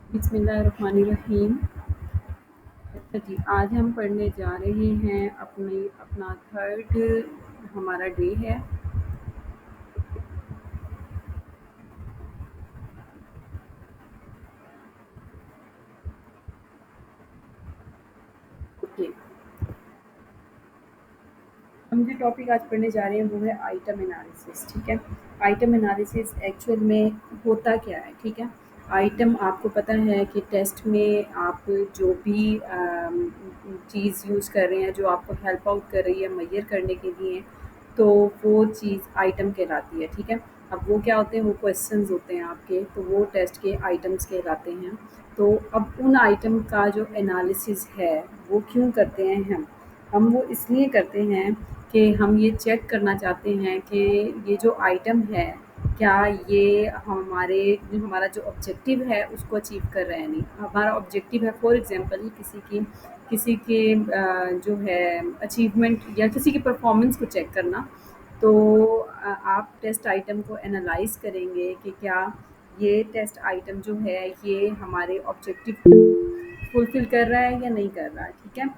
बिस्मिल्लाहिर्रहमानिर्रहीम। अच्छा जी, आज हम पढ़ने जा रहे हैं अपना थर्ड हमारा डे है। ओके, हम जो टॉपिक आज पढ़ने जा रहे हैं वो है आइटम एनालिसिस। ठीक है, आइटम एनालिसिस एक्चुअल में होता क्या है? ठीक है, आइटम आपको पता है कि टेस्ट में आप जो भी चीज़ यूज़ कर रहे हैं, जो आपको हेल्प आउट कर रही है मेजर करने के लिए, तो वो चीज़ आइटम कहलाती है। ठीक है, अब वो क्या होते हैं? वो क्वेश्चंस होते हैं आपके, तो वो टेस्ट के आइटम्स कहलाते हैं। तो अब उन आइटम का जो एनालिसिस है वो क्यों करते हैं हम वो इसलिए करते हैं कि हम ये चेक करना चाहते हैं कि ये जो आइटम है, क्या ये हमारा जो ऑब्जेक्टिव है उसको अचीव कर रहे हैं नहीं। हमारा ऑब्जेक्टिव है फॉर एग्जांपल किसी के जो है अचीवमेंट या किसी की परफॉर्मेंस को चेक करना। तो आप टेस्ट आइटम को एनालाइज करेंगे कि क्या ये टेस्ट आइटम जो है ये हमारे ऑब्जेक्टिव को फुलफिल कर रहा है या नहीं कर रहा है। ठीक है,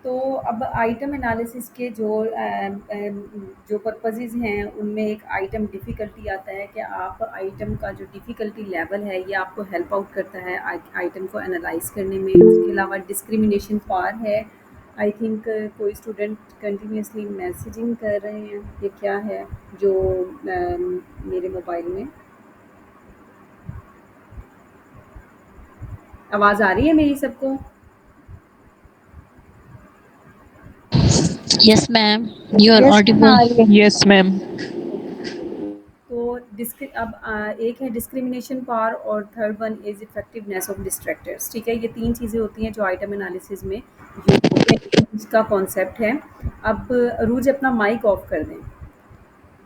तो अब आइटम एनालिसिस के जो पर्पसेस हैं उनमें एक आइटम डिफ़िकल्टी आता है कि आप आइटम का जो डिफ़िकल्टी लेवल है ये आपको हेल्प आउट करता है आइटम को एनालाइज करने में। उसके अलावा डिस्क्रिमिनेशन पार है। आई थिंक कोई स्टूडेंट कंटिन्यूसली मैसेजिंग कर रहे हैं, ये क्या है जो मेरे मोबाइल में आवाज़ आ रही है मेरी सबको? Yes, ma'am. You are yes ma'am audible. आ रही है। Yes, ma'am. ओके, तो अब एक है डिस्क्रिमिनेशन पावर और third one is effectiveness of distractors. ठीक है, ये तीन चीज़ें होती हैं जो आइटम एनालिसिस में यूज होते हैं, इसका कॉन्सेप्ट है। अब रूज अपना माइक ऑफ कर दें।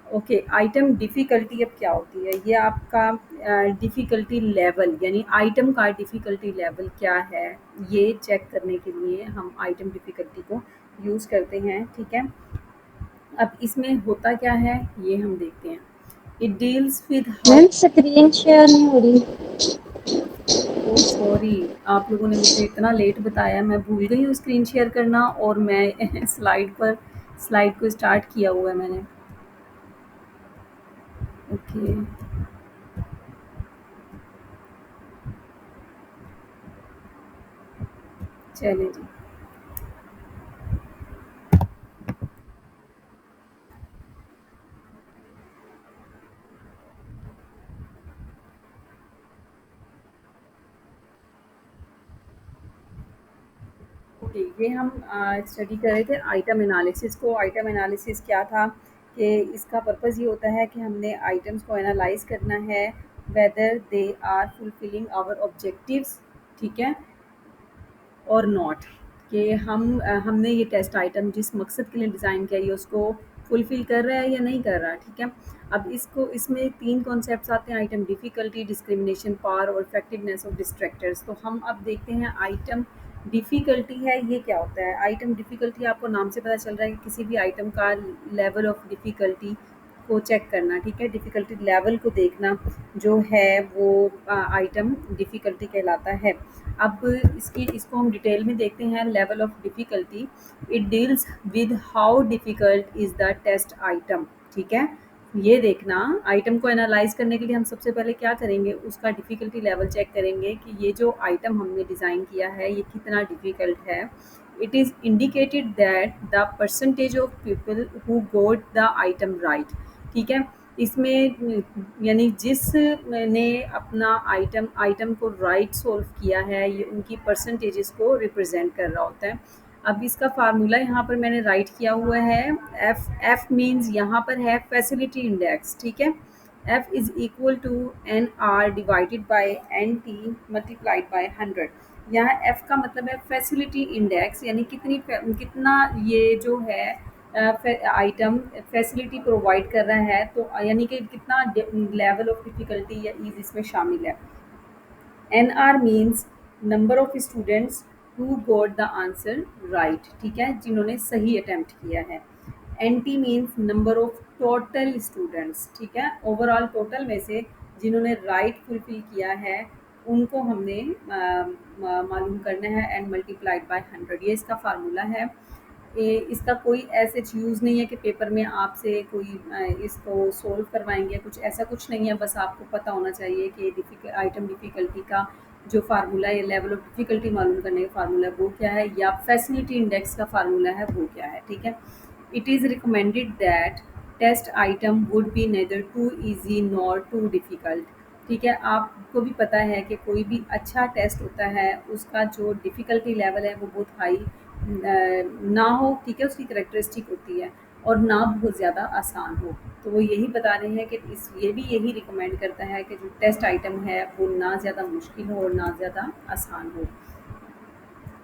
ओके, आइटम डिफ़िकल्टी अब क्या होती है? ये आपका डिफ़िकल्टी लेवल यानी आइटम का डिफ़िकल्टी लेवल क्या है, ये चेक करने के लिए हम आइटम डिफ़िकल्टी को यूज़ करते हैं। ठीक है, अब इसमें होता क्या है ये हम देखते हैं। It deals with how ma'am screen share नहीं हो रही। ओह सॉरी, आप लोगों ने मुझे इतना लेट बताया, मैं भूल गई हूँ स्क्रीन शेयर करना और मैं स्लाइड को स्टार्ट किया हुआ है मैंने। ओके, चलिए जी। ओके, ये हम स्टडी कर रहे थे आइटम एनालिसिस को। आइटम एनालिसिस क्या था कि इसका पर्पस ये होता है कि हमने आइटम्स को एनालाइज करना है whether they are fulfilling our objectives. ठीक है, और नॉट, कि हमने ये टेस्ट आइटम जिस मकसद के लिए डिज़ाइन किया ये उसको फुलफ़िल कर रहा है या नहीं कर रहा है। ठीक है, अब इसमें तीन कॉन्सेप्ट्स आते हैं: आइटम डिफ़िकल्टी, डिस्क्रिमिनेशन पावर और इफेक्टिवनेस ऑफ डिस्ट्रैक्टर्स। तो हम अब देखते हैं आइटम डिफ़िकल्टी है, ये क्या होता है? आइटम डिफ़िकल्टी आपको नाम से पता चल रहा है कि किसी भी आइटम का लेवल ऑफ डिफ़िकल्टी को चेक करना। ठीक है, डिफ़िकल्टी लेवल को देखना जो है वो आइटम डिफ़िकल्टी कहलाता है। अब इसको हम डिटेल में देखते हैं। Level of difficulty, it deals with how difficult is the test item. ठीक है, ये देखना, आइटम को एनालाइज करने के लिए हम सबसे पहले क्या करेंगे, उसका डिफ़िकल्टी लेवल चेक करेंगे कि ये जो आइटम हमने डिज़ाइन किया है ये कितना डिफ़िकल्ट है। It is indicated that the percentage of people who got the item right. ठीक है, इसमें यानी जिसने अपना आइटम को राइट सॉल्व किया है ये उनकी परसेंटेजेस को रिप्रेजेंट कर रहा होता है। अब इसका फार्मूला यहाँ पर मैंने राइट किया हुआ है। एफ मीन्स यहाँ पर है फैसिलिटी इंडेक्स। ठीक है, F is equal to N R divided by N T multiplied by 100। यहाँ एफ का मतलब है फैसिलिटी इंडेक्स, यानी कितना ये जो है आइटम फैसिलिटी प्रोवाइड कर रहा है, तो यानी कि कितना लेवल ऑफ डिफ़िकल्टी या ईज़ इसमें शामिल है। N R means number of students who got the answer right. ठीक है, जिन्होंने सही अटैम्प्ट किया है। N T means number of total students. ठीक है, ओवरऑल टोटल में से जिन्होंने राइट फुलफिल किया है उनको हमने मालूम करना है एंड मल्टीप्लाइड बाय 100। ये इसका फार्मूला है। इसका कोई ऐसे यूज़ नहीं है कि पेपर में आपसे कोई इसको सोल्व करवाएंगे, कुछ ऐसा कुछ नहीं है। बस आपको पता होना चाहिए कि आइटम डिफ़िकल्टी का जो फार्मूला है, लेवल ऑफ डिफ़िकल्टी मालूम करने का फार्मूला वो क्या है, या फैसिलिटी इंडेक्स का फार्मूला है वो क्या है। ठीक है। It is recommended that test item would be neither too easy nor too difficult. ठीक है, आपको भी पता है कि कोई भी अच्छा टेस्ट होता है उसका जो डिफ़िकल्टी लेवल है वो बहुत हाई ना हो। ठीक है, उसकी करैक्टरिस्टिक होती है, और ना बहुत ज़्यादा आसान हो। तो वो यही बता रहे हैं कि ये भी यही रिकमेंड करता है कि जो टेस्ट आइटम है वो ना ज़्यादा मुश्किल हो और ना ज़्यादा आसान हो।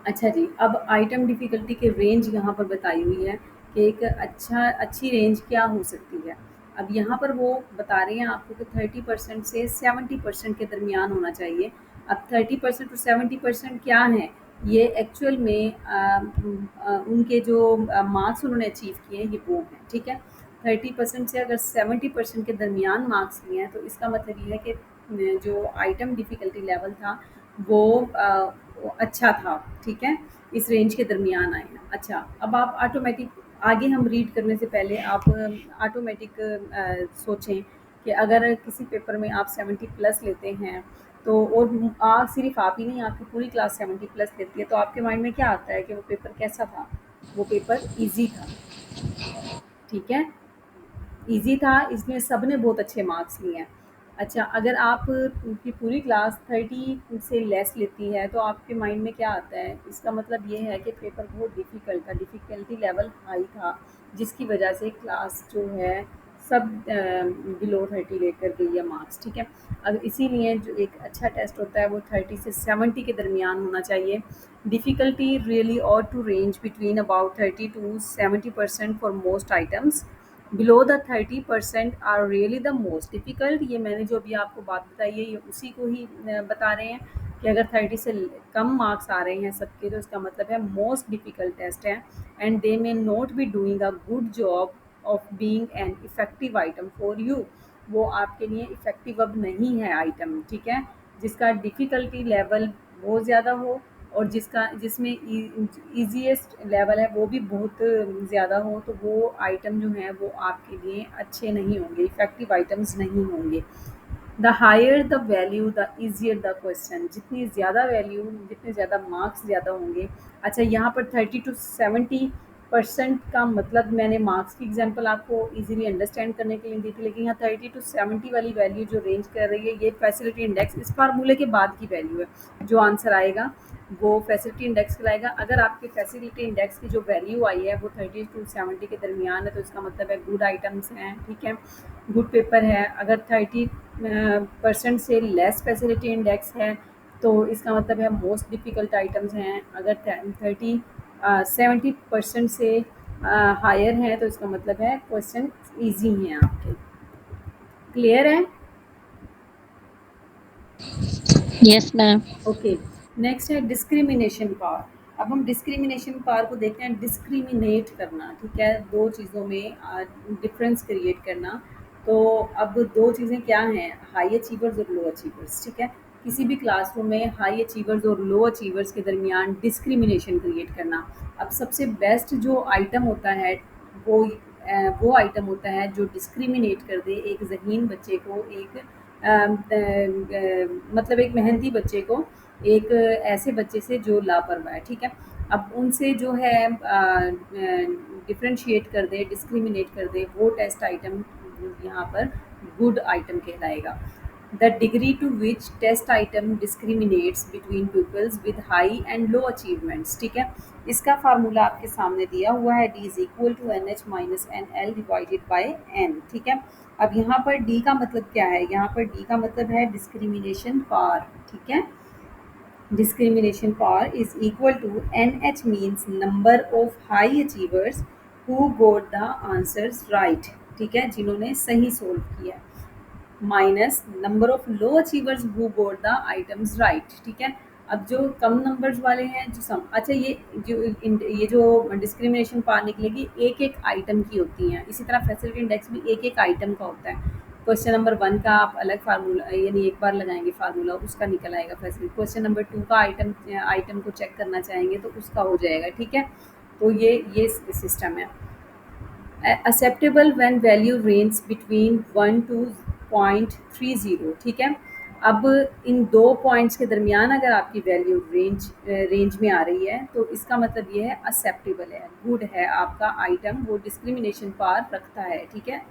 अच्छा जी, अब आइटम डिफ़िकल्टी के रेंज यहाँ पर बताई हुई है कि एक अच्छी रेंज क्या हो सकती है। अब यहाँ पर वो बता रहे हैं आपको कि 30% से 70% के दरमियान होना चाहिए। अब 30% और 70% क्या हैं? ये एक्चुअल में उनके जो मार्क्स उन्होंने अचीव किए हैं, ये वो हैं। ठीक है? 30% से अगर 70% के दरमियान मार्क्स लिए हैं, तो इसका मतलब ये है कि जो आइटम डिफ़िकल्टी लेवल था वो अच्छा था। ठीक है, इस रेंज के दरमियान आए हैं। अच्छा, अब आप ऑटोमेटिक आगे हम रीड करने से पहले आप ऑटोमेटिक सोचें कि अगर किसी पेपर में आप 70 प्लस लेते हैं, तो और सिर्फ आप ही नहीं, आपकी पूरी क्लास 70 प्लस लेती है, तो आपके माइंड में क्या आता है कि वो पेपर कैसा था? वो पेपर ईजी था। ठीक है, ईज़ी था, इसमें सबने बहुत अच्छे मार्क्स लिए हैं। अच्छा, अगर आप की पूरी क्लास 30 से लेस लेती है, तो आपके माइंड में क्या आता है? इसका मतलब ये है कि पेपर बहुत डिफ़िकल्ट था, डिफ़िकल्टी लेवल हाई था, जिसकी वजह से क्लास जो है सब बिलो 30 लेकर गई है मार्क्स। ठीक है? अब इसीलिए जो एक अच्छा टेस्ट होता है वो 30 से 70 के दरमियान होना चाहिए। Difficulty really ought to range between about 30 to 70% for most items. Below the 30% are really the most difficult. ये मैंने जो अभी आपको बात बताई है, ये उसी को ही बता रहे हैं कि अगर 30 से कम मार्क्स आ रहे हैं सबके, तो इसका मतलब है मोस्ट डिफ़िकल्ट टेस्ट है, and they may not be doing a good job of being an effective item for you. वो आपके लिए इफ़ेक्टिव अब नहीं है आइटम। ठीक है, जिसका डिफ़िकल्टी लेवल बहुत ज़्यादा हो और जिसमें ईज़ीएस्ट लेवल है वो भी बहुत ज़्यादा हो, तो वो आइटम जो हैं वो आपके लिए अच्छे नहीं होंगे, इफ़ेक्टिव आइटम्स नहीं होंगे। The higher the value the easier the question. जितनी ज़्यादा वैल्यू, जितने ज़्यादा मार्क्स ज़्यादा होंगे। अच्छा, यहाँ पर 30 टू 70% का मतलब मैंने मार्क्स की एग्जांपल आपको इजीली अंडरस्टैंड करने के लिए दी थी, लेकिन यहाँ 30 टू 70 वाली वैल्यू जो रेंज कर रही है, ये फैसिलिटी इंडेक्स इस फार्मूले के बाद की वैल्यू है। जो आंसर आएगा वो फैसिलिटी इंडेक्स कहलाएगा। अगर आपके फैसिलिटी इंडेक्स की जो वैल्यू आई है वो 30 टू 70 के दरमियान है, तो इसका मतलब है गुड आइटम्स हैं। ठीक है, गुड पेपर है। अगर 30% से लेस फैसिलिटी इंडेक्स है, तो इसका मतलब है मोस्ट डिफ़िकल्ट आइटम्स हैं। अगर 70% से हायर है, तो इसका मतलब है क्वेश्चन ईजी हैं आपके। क्लियर है? Yes, ma'am. ओके, नेक्स्ट है डिस्क्रिमिनेशन पावर। अब हम डिस्क्रिमिनेशन पावर को देखते हैं। डिस्क्रिमिनेट करना, ठीक है, दो चीज़ों में डिफरेंस क्रिएट करना। तो अब दो चीज़ें क्या हैं? हाई अचीवर्स और लो अचीवर्स। ठीक है, किसी भी क्लासरूम में हाई अचीवर्स और लो अचीवर्स के दरमियान डिस्क्रिमिनेशन क्रिएट करना। अब सबसे बेस्ट जो आइटम होता है वो आइटम होता है जो डिस्क्रिमिनेट कर दे एक ज़हीन बच्चे को, एक मतलब एक मेहनती बच्चे को एक ऐसे बच्चे से जो लापरवाह है। ठीक है, अब उनसे जो है डिफरेंशिएट कर दे, डिस्क्रिमिनेट कर दे, वो टेस्ट आइटम यहाँ पर गुड आइटम कहलाएगा। The degree to which test item discriminates between peoples with high and low achievements. ठीक है, इसका फार्मूला आपके सामने दिया हुआ है। D is equal to N H minus N L divided by N. ठीक है, अब यहाँ पर डी का मतलब क्या है? यहाँ पर डी का मतलब है डिस्क्रिमिनेशन पावर। ठीक है, discrimination power is equal to NH means number of high achievers who got the answers right। ठीक है, जिन्होंने सही सोल्व किया, minus number of low achievers who got the items right. ठीक है, अब जो कम नंबर्स वाले हैं जो सम, अच्छा ये जो डिस्क्रिमिनेशन पार निकलेगी एक एक आइटम की होती हैं। इसी तरह फैसिलिटी इंडेक्स भी एक एक आइटम का होता है। क्वेश्चन नंबर 1 का आप अलग फार्मूला यानी एक बार लगाएँगे फार्मूला, उसका निकल आएगा फैसिलिटी। क्वेश्चन नंबर 2 का आइटम को चेक करना चाहेंगे तो उसका हो जाएगा, ठीक है? तो ये सिस्टम है। Acceptable when value range between 1 to 0.30, ठीक है? अब इन 2 पॉइंट्स के दरमियान अगर आपकी वैल्यू रेंज में आ रही है तो इसका मतलब ये है एक्सेप्टेबल है, गुड है आपका आइटम, वो डिस्क्रिमिनेशन पार रखता है, ठीक है?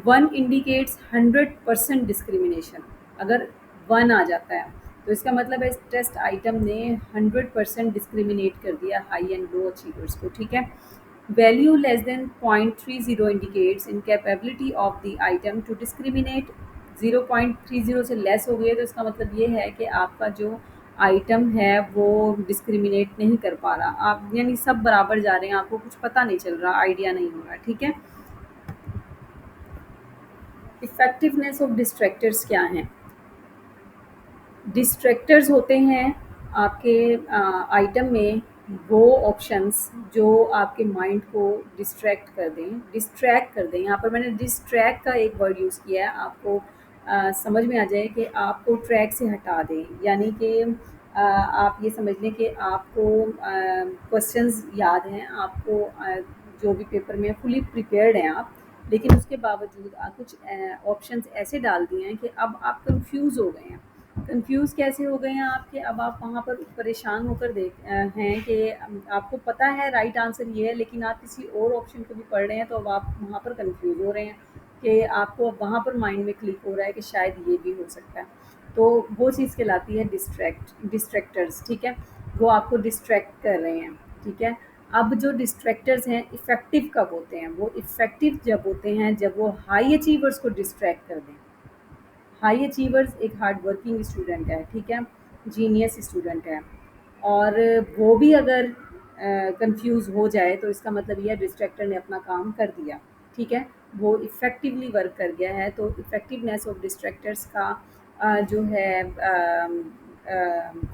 1 इंडिकेट्स 100% डिस्क्रिमिनेशन। अगर 1 आ जाता है तो इसका मतलब है इस टेस्ट आइटम ने 100% डिस्क्रिमिनेट कर दिया हाई एंड लो अचीवर्स को, ठीक है? Value less than 0.30 indicates incapability of the item to discriminate. 0.30 से लेस हो गई है तो इसका मतलब ये है कि आपका जो आइटम है वो डिस्क्रिमिनेट नहीं कर पा रहा, आप यानी सब बराबर जा रहे हैं, आपको कुछ पता नहीं चल रहा, आइडिया नहीं हो रहा, ठीक है? इफ़ेक्टिवनेस ऑफ डिस्ट्रैक्टर्स क्या हैं? डिस्ट्रैक्टर्स होते हैं आपके आइटम में वो ऑप्शंस जो आपके माइंड को डिस्ट्रैक्ट कर दें। यहाँ पर मैंने डिस्ट्रैक्ट का एक वर्ड यूज़ किया है, आपको समझ में आ जाए कि आपको ट्रैक से हटा दें, यानी कि आप ये समझ लें कि आपको क्वेश्चंस याद हैं, आपको जो भी पेपर में फुली प्रिपेयर्ड हैं आप, लेकिन उसके बावजूद कुछ ऑप्शंस ऐसे डाल दिए हैं कि अब आप कंफ्यूज हो गए हैं। कंफ्यूज कैसे हो गए हैं आपके, अब आप वहाँ पर परेशान होकर हैं कि आपको पता है राइट आंसर ये है, लेकिन आप किसी और ऑप्शन को भी पढ़ रहे हैं तो अब आप वहाँ पर कंफ्यूज हो रहे हैं कि आपको अब वहाँ पर माइंड में क्लिक हो रहा है कि शायद ये भी हो सकता है। तो वो चीज़ कहलाती है डिस्ट्रैक्टर्स, ठीक है? वो आपको डिस्ट्रैक्ट कर रहे हैं, ठीक है? अब जो डिस्ट्रैक्टर्स हैं इफ़ेक्टिव कब होते हैं? वो इफ़ेक्टिव जब होते हैं जब वो हाई अचीवर्स को डिस्ट्रैक्ट कर दें। हाई अचीवर्स एक हार्ड वर्किंग स्टूडेंट है, ठीक है? जीनियस स्टूडेंट है, और वो भी अगर कंफ्यूज हो जाए तो इसका मतलब ये है डिस्ट्रैक्टर ने अपना काम कर दिया, ठीक है? वो इफ़ेक्टिवली वर्क कर गया है। तो इफ़ेक्टिवनेस ऑफ डिस्ट्रैक्टर्स का जो है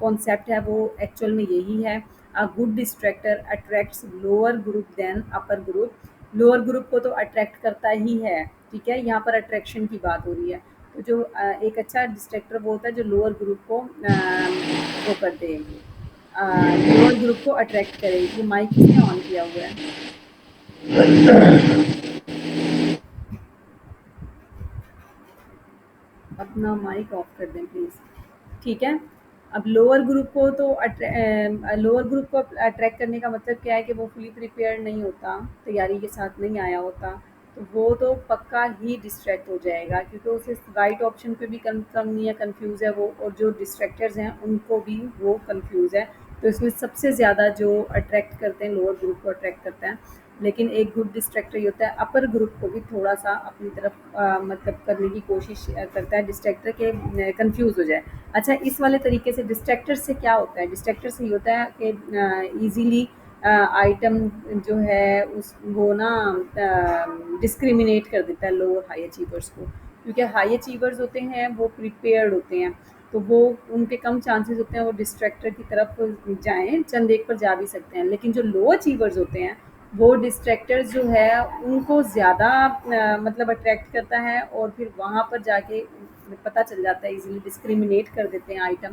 कॉन्सेप्ट है वो एक्चुअल में यही है। A good distractor attracts lower group than upper group. Lower group को तो अट्रैक्ट करता ही है, ठीक है? यहाँ पर अट्रैक्शन की बात हो रही है। तो जो एक अच्छा डिस्ट्रैक्टर वो होता है जो लोअर ग्रुप को वो कर दे, लोअर ग्रुप को अट्रैक्ट करे। ये माइक किसने ऑन किया हुआ है? अपना माइक ऑफ कर दें प्लीज़, ठीक है? अब लोअर ग्रुप को अट्रैक्ट करने का मतलब क्या है कि वो फुली प्रिपेयर्ड नहीं होता, तैयारी के साथ नहीं आया होता, तो वो तो पक्का ही डिस्ट्रैक्ट हो जाएगा, क्योंकि उसे राइट ऑप्शन पे भी कन्फर्म नहीं है, कंफ्यूज है वो, और जो डिस्ट्रैक्टर्स हैं उनको भी वो कंफ्यूज है। तो इसमें सबसे ज़्यादा जो अट्रैक्ट करते हैं लोअर ग्रुप को अट्रैक्ट करता है, लेकिन एक गुड डिस्ट्रैक्टर ये होता है अपर ग्रुप को भी थोड़ा सा अपनी तरफ मतलब करने की कोशिश करता है डिस्ट्रैक्टर के कंफ्यूज हो जाए। अच्छा, इस वाले तरीके से डिस्ट्रैक्टर से क्या होता है? डिस्ट्रैक्टर से ये होता है कि ईज़िली आइटम जो है उस वो ना डिस्क्रिमिनेट कर देता है लो हाई अचीवर्स को, क्योंकि हाई अचीवर्स होते हैं वो प्रिपेयर्ड होते हैं, तो वो उनके कम चांसेस होते हैं वो डिस्ट्रैक्टर की तरफ जाएँ, चंद एक पर जा भी सकते हैं। लेकिन जो लो अचीवर्स होते हैं वो डिस्ट्रैक्टर्स जो है उनको ज़्यादा मतलब अट्रैक्ट करता है, और फिर वहाँ पर जाके पता चल जाता है, इजीली डिस्क्रिमिनेट कर देते हैं आइटम,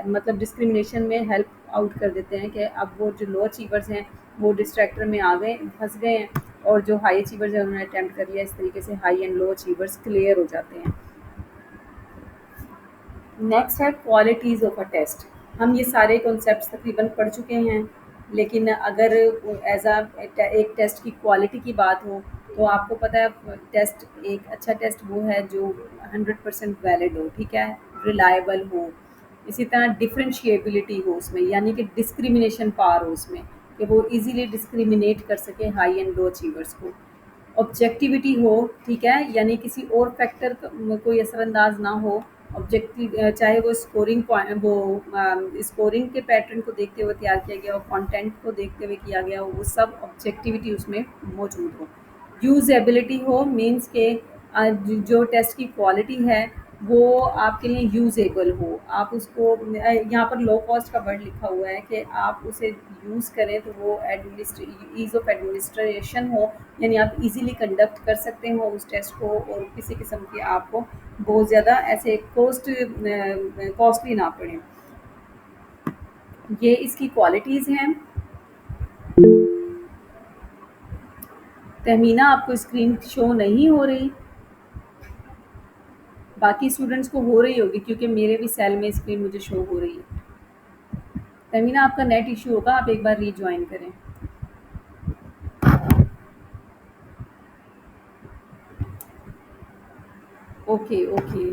मतलब डिस्क्रिमिनेशन में हेल्प आउट कर देते हैं कि अब वो जो लो अचीवर्स हैं वो डिस्ट्रैक्टर में आ गए, फंस गए हैं, और जो हाई अचीवर्स हैं उन्होंने अटैम्प्ट कर लिया। इस तरीके से high and low achievers clear हो जाते हैं। नेक्स्ट है क्वालिटीज़ ऑफ अ टेस्ट। हम ये सारे कॉन्सेप्ट्स तकरीबन पढ़ चुके हैं, लेकिन अगर एज अ एक टेस्ट की क्वालिटी की बात हो तो आपको पता है टेस्ट, एक अच्छा टेस्ट वो है जो 100% वैलिड हो, ठीक है? रिलायबल हो, इसी तरह डिफरेंशिएबिलिटी हो उसमें, यानी कि डिस्क्रिमिनेशन पावर हो उसमें, कि वो इजीली डिस्क्रिमिनेट कर सके हाई एंड लो अचीवर्स को। ऑब्जेक्टिविटी हो, ठीक है? यानी किसी और फैक्टर कोई असरअंदाज ना हो। ऑब्जेक्टिव चाहे वो स्कोरिंग पॉइंट वो स्कोरिंग के पैटर्न को देखते हुए तैयार किया गया हो, कंटेंट को देखते हुए किया गया हो, वो सब ऑब्जेक्टिविटी उसमें मौजूद हो। यूजेबिलिटी हो मीन्स के जो टेस्ट की क्वालिटी है वो आपके लिए यूज़ेबल हो। आप उसको यहाँ पर लो कॉस्ट का वर्ड लिखा हुआ है कि आप उसे यूज़ करें तो वो ईज़ ऑफ एडमिनिस्ट्रेशन हो, यानी आप इजीली कंडक्ट कर सकते हो उस टेस्ट को, और किसी किस्म की आपको बहुत ज़्यादा ऐसे कॉस्टली ना पड़े। ये इसकी क्वालिटीज़ हैं। तहमीना, आपको स्क्रीन शो नहीं हो रही? बाकी स्टूडेंट्स को हो रही होगी क्योंकि मेरे भी सेल में स्क्रीन मुझे शो हो रही है। तहमीना, आपका नेट इशू होगा, आप एक बार रीजॉइन करें। Okay, okay.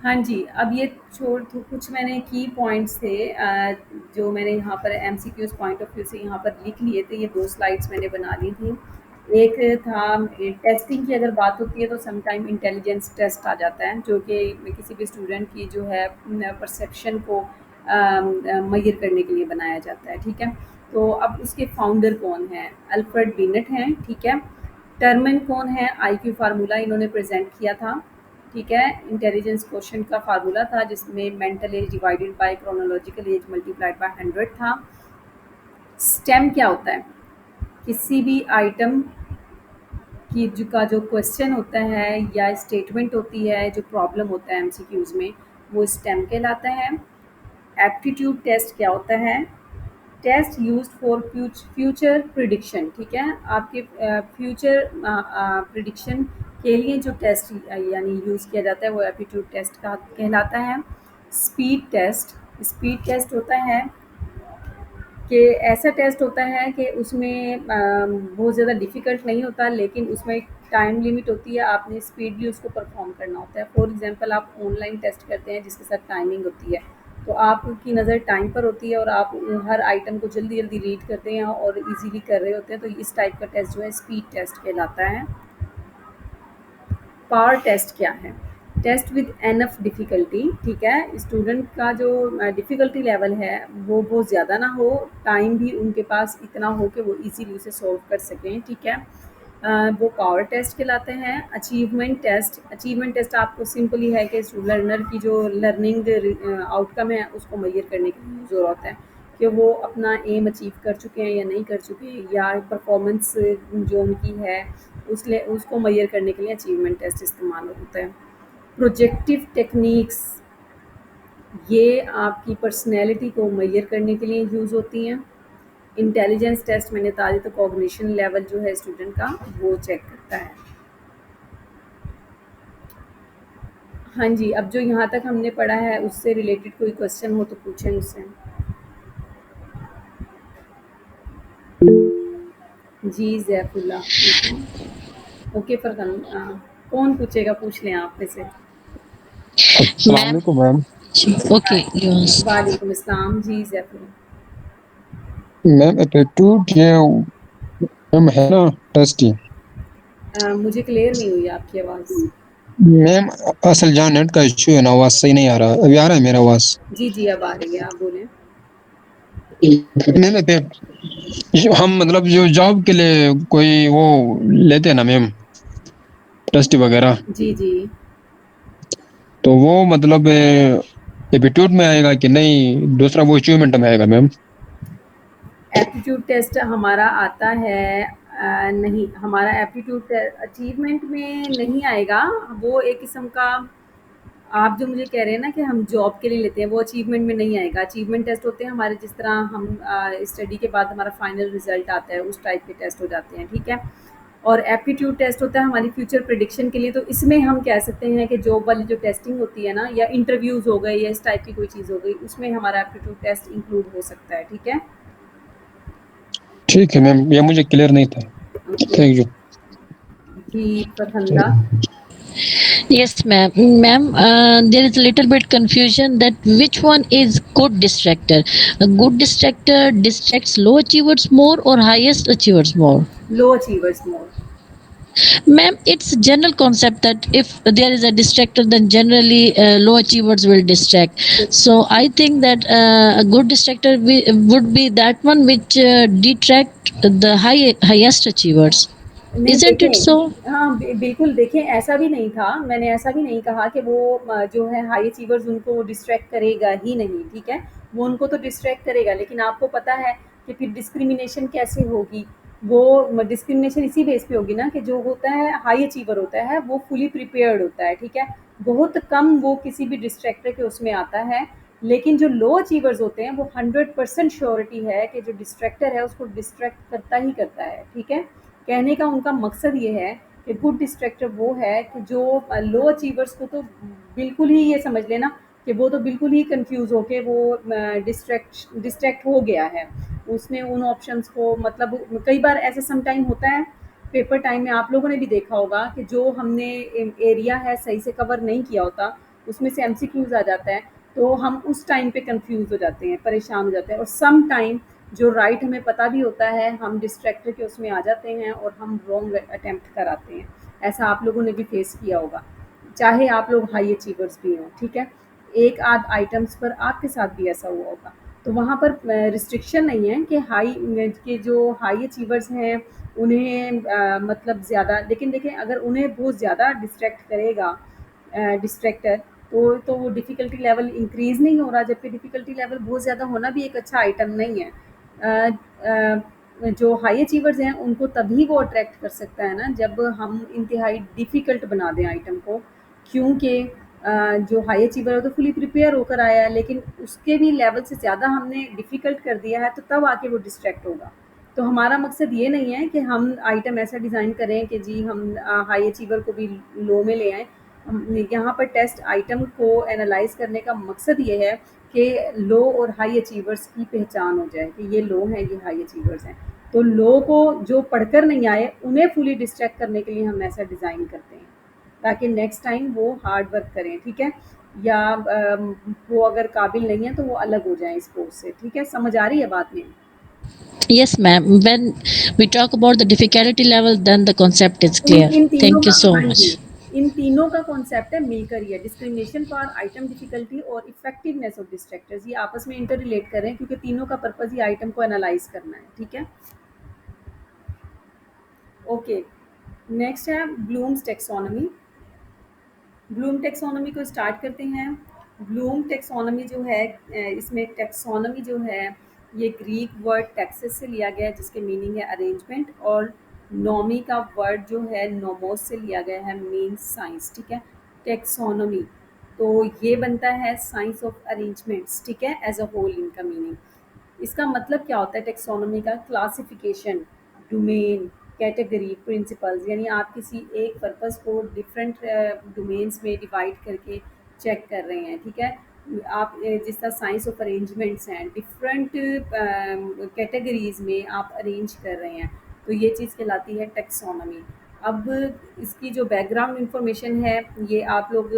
हाँ जी, अब ये छोड़ तो कुछ मैंने की पॉइंट्स थे जो मैंने यहाँ पर एमसीक्यूज़ पॉइंट ऑफ व्यू से यहाँ पर लिख लिए थे। ये 2 स्लाइड्स मैंने बना ली थी। एक था टेस्टिंग की अगर बात होती है तो सम टाइम इंटेलिजेंस टेस्ट आ जाता है, जो कि किसी भी स्टूडेंट की जो है परसेप्शन को मेज़र करने के लिए बनाया जाता है, ठीक है? तो अब उसके फाउंडर कौन हैं? अल्फ्रेड बिनेट हैं, ठीक है? टर्मन कौन है? आईक्यू फार्मूला इन्होंने प्रेज़ेंट किया था, ठीक है? इंटेलिजेंस क्वोशिएंट का फार्मूला था जिसमें mental as divided by chronological age multiplied by 100 था। स्टेम क्या होता है? किसी भी आइटम की जो क्वेश्चन होता है या स्टेटमेंट होती है, जो प्रॉब्लम होता है एमसीक्यूज़ में, वो स्टेम कहलाता है। एप्टीट्यूड टेस्ट क्या होता है? Test used for future prediction, ठीक है? आपके फ्यूचर प्रिडिक्शन के लिए जो टेस्ट यानी यूज़ किया जाता है वो एप्टीट्यूड टेस्ट का कहलाता है। स्पीड टेस्ट होता है कि ऐसा टेस्ट होता है कि उसमें बहुत ज़्यादा डिफ़िकल्ट नहीं होता, लेकिन उसमें एक टाइम लिमिट होती है, आपने स्पीडली उसको परफॉर्म करना होता है। फॉर एग्जांपल, आप ऑनलाइन टेस्ट करते हैं जिसके साथ टाइमिंग होती है, तो आपकी नज़र टाइम पर होती है और आप हर आइटम को जल्दी जल्दी रीड करते हैं और इजीली कर रहे होते हैं, तो इस टाइप का टेस्ट जो है स्पीड टेस्ट कहलाता है। पावर टेस्ट क्या है? टेस्ट विद एनफ डिफ़िकल्टी, ठीक है? स्टूडेंट का जो डिफ़िकल्टी लेवल है वो बहुत ज़्यादा ना हो, टाइम भी उनके पास इतना हो कि वो इजीली उसे सॉल्व कर सकें, ठीक है? वो पावर टेस्ट कहलाते हैं। अचीवमेंट टेस्ट आपको सिंपली है कि लर्नर की जो लर्निंग आउटकम है उसको मेजर करने के लिए यूज़ हो रहा होता है कि वो अपना एम अचीव कर चुके हैं या नहीं कर चुके हैं, या परफॉर्मेंस जो उनकी है उसको मेजर करने के लिए अचीवमेंट टेस्ट इस्तेमाल होता है। प्रोजेक्टिव टेक्निक्स, ये आपकी पर्सनैलिटी को मेजर करने के लिए यूज़ होती हैं। इंटेलिजेंस टेस्ट मैंने बता दी, तो कॉग्निशन लेवल जो है स्टूडेंट का वो चेक करता है। हाँ जी, अब जो यहाँ तक हमने पढ़ा है उससे रिलेटेड कोई क्वेश्चन हो तो पूछें मुझसे। जी ज़ैफुल्ला, पूछें। ओके फरहान, कौन पूछेगा? पूछ लें आप में से। अस्सलाम मैम वालेकुम मैम। ओके यस वालेकुम अस्सलाम। जी ज़ैफुल्ला। मैम एप्टीट्यूड ये मैम है ना टेस्ट ही। मुझे क्लियर नहीं हुई आपकी आवाज़। मैम असल जहाँ नेट का इश्यू है ना, आवाज सही नहीं आ रहा। अभी आ रहा है मेरा आवाज? जी, जी, अब आ रही है, आप बोलें। मैम हम मतलब जो जॉब के लिए कोई वो लेते हैं ना मैम, टेस्ट वगैरह, जी, जी। तो वो मतलब एप्टीट्यूड में आएगा कि नहीं, दूसरा वो अचीवमेंट में आएगा मैम? एप्टीट्यूड टेस्ट हमारा आता है नहीं, हमारा एप्टीट्यूड अचीवमेंट में नहीं आएगा। वो एक किस्म का, आप जो मुझे कह रहे हैं ना कि हम जॉब के लिए लेते हैं, वो अचीवमेंट में नहीं आएगा। अचीवमेंट टेस्ट होते हैं हमारे, जिस तरह हम स्टडी के बाद हमारा फाइनल रिजल्ट आता है, उस टाइप के टेस्ट हो जाते हैं, ठीक है? और एप्टीट्यूड टेस्ट होता है हमारी फ्यूचर प्रिडिक्शन के लिए, तो इसमें हम कह सकते हैं कि जॉब वाली जो टेस्टिंग होती है ना, या इंटरव्यूज़ हो गए या इस टाइप की कोई चीज़ हो गई, उसमें हमारा एप्टीट्यूड टेस्ट इंक्लूड हो सकता है, ठीक है? ठीक है मैम, ये मुझे क्लियर नहीं था। ओके। Thank you. जी Farhanda. yes ma'am there is a little bit confusion that which one is good distractor. A good distractor distracts low achievers more or highest achievers more? Low achievers more. Ma'am, it's a general concept that if there is a distractor, then generally low achievers will distract. So I think that a good distractor would be that one which detract the highest achievers. नहीं Isn't it देखें, so? हाँ, बिल्कुल देखें, ऐसा भी नहीं था, मैंने ऐसा भी नहीं कहा कि वो जो है हाई अचीवर्स उनको डिस्ट्रैक्ट करेगा ही नहीं, ठीक है? वो उनको तो डिस्ट्रैक्ट करेगा, लेकिन आपको पता है कि फिर डिस्क्रिमिनेशन कैसे होगी? वो डिस्क्रिमिनेशन इसी बेस पे होगी ना कि जो होता है हाई अचीवर होता है वो फुली प्रिपेयर्ड होता है, ठीक है? बहुत कम वो किसी भी डिस्ट्रैक्टर के उसमें आता है, लेकिन जो लो अचीवर्स होते हैं वो 100% श्योरिटी है कि जो डिस्ट्रैक्टर है उसको डिस्ट्रैक्ट करता ही करता है, ठीक है? कहने का उनका मकसद ये है कि गुड डिस्ट्रैक्टर वो है कि जो लो अचीवर्स को तो बिल्कुल ही ये समझ लेना कि वो तो बिल्कुल ही कंफ्यूज होके वो डिस्ट्रैक्ट हो गया है, उसने उन ऑप्शंस को, मतलब कई बार ऐसा सम टाइम होता है पेपर टाइम में, आप लोगों ने भी देखा होगा कि जो हमने एरिया है सही से कवर नहीं किया होता, उसमें से एमसीक्यूज आ जाता है, तो हम उस टाइम पे कंफ्यूज हो जाते हैं, परेशान हो जाते हैं, और सम टाइम जो राइट हमें पता भी होता है हम डिस्ट्रैक्टर के उसमें आ जाते हैं और हम रॉन्ग अटेम्प्ट कराते हैं। ऐसा आप लोगों ने भी फेस किया होगा, चाहे आप लोग हाई अचीवर्स भी हों, ठीक है? एक आध आइटम्स पर आपके साथ भी ऐसा हुआ होगा, तो वहाँ पर रिस्ट्रिक्शन नहीं है कि हाई के जो हाई अचीवर्स हैं उन्हें मतलब ज़्यादा, लेकिन देखें अगर उन्हें बहुत ज़्यादा डिस्ट्रैक्ट करेगा डिस्ट्रैक्टर, तो वो डिफ़िकल्टी लेवल इंक्रीज़ नहीं हो रहा, जबकि डिफ़िकल्टी लेवल बहुत ज़्यादा होना भी एक अच्छा आइटम नहीं है। जो हाई अचीवर्स हैं उनको तभी वो अट्रैक्ट कर सकता है ना जब हम इंतहाई डिफ़िकल्ट बना दें आइटम को, क्योंकि जो हाई अचीवर है वो तो फुली प्रिपेयर होकर आया है, लेकिन उसके भी लेवल से ज़्यादा हमने डिफ़िकल्ट कर दिया है, तो तब आके वो डिस्ट्रैक्ट होगा। तो हमारा मकसद ये नहीं है कि हम आइटम ऐसा डिज़ाइन करें कि जी हम हाई अचीवर को भी लो में ले आएँ। यहाँ पर टेस्ट आइटम को एनालाइज़ करने का मकसद ये है कि लो और हाई अचीवर्स की पहचान हो जाए कि ये लो हैं, ये हाई अचीवर्स हैं। तो लो को जो पढ़कर नहीं आए, उन्हें फुली डिस्ट्रैक्ट करने के लिए हम ऐसा डिज़ाइन करते हैं, ताकि नेक्स्ट टाइम वो हार्ड वर्क करें, ठीक है? या वो अगर काबिल नहीं है तो वो अलग हो जाएँ इस कोर्स से, ठीक है? समझ आ रही है बात मेरी? Yes, ma'am. When we talk about the difficulty level, then the concept is in clear. इन तीनों Thank you का, so हाँ जी, much. इन तीनों का कॉन्सेप्ट है मिलकर ही है, डिस्क्रिमिनेशन फॉर आइटम डिफिकल्टी और इफेक्टिवनेस ऑफ डिस्ट्रैक्टर्स, ये आपस में इंटर रिलेट कर रहे हैं क्योंकि तीनों का पर्पज़ ही आइटम को एनालाइज करना है, ठीक है? ओके, नेक्स्ट है ब्लूम्स टेक्सोनॉमी। ब्लूम टेक्सोनॉमी को स्टार्ट करते हैं। ब्लूम टेक्सोनॉमी जो है इसमें टेक्सोनॉमी जो है ये ग्रीक वर्ड टेक्सस से लिया गया है जिसके मीनिंग है अरेंजमेंट, और नोमी का वर्ड जो है नोमोस से लिया गया है, मीन्स साइंस, ठीक है? टेक्सोनॉमी तो ये बनता है साइंस ऑफ अरेंजमेंट्स, ठीक है, एज अ होल इनका मीनिंग। इसका मतलब क्या होता है टेक्सोनॉमी का? क्लासिफिकेशन, डोमेन, कैटेगरी, प्रिंसिपल्स, यानी आप किसी एक पर्पस को डिफरेंट डोमेन्स में डिवाइड करके चेक कर रहे हैं, ठीक है? आप जिस तरह साइंस ऑफ अरेंजमेंट्स हैं, डिफरेंट कैटेगरीज में आप अरेंज कर रहे हैं, तो ये चीज़ कहलाती है टेक्सोनॉमी। अब इसकी जो बैकग्राउंड इंफॉर्मेशन है ये आप लोग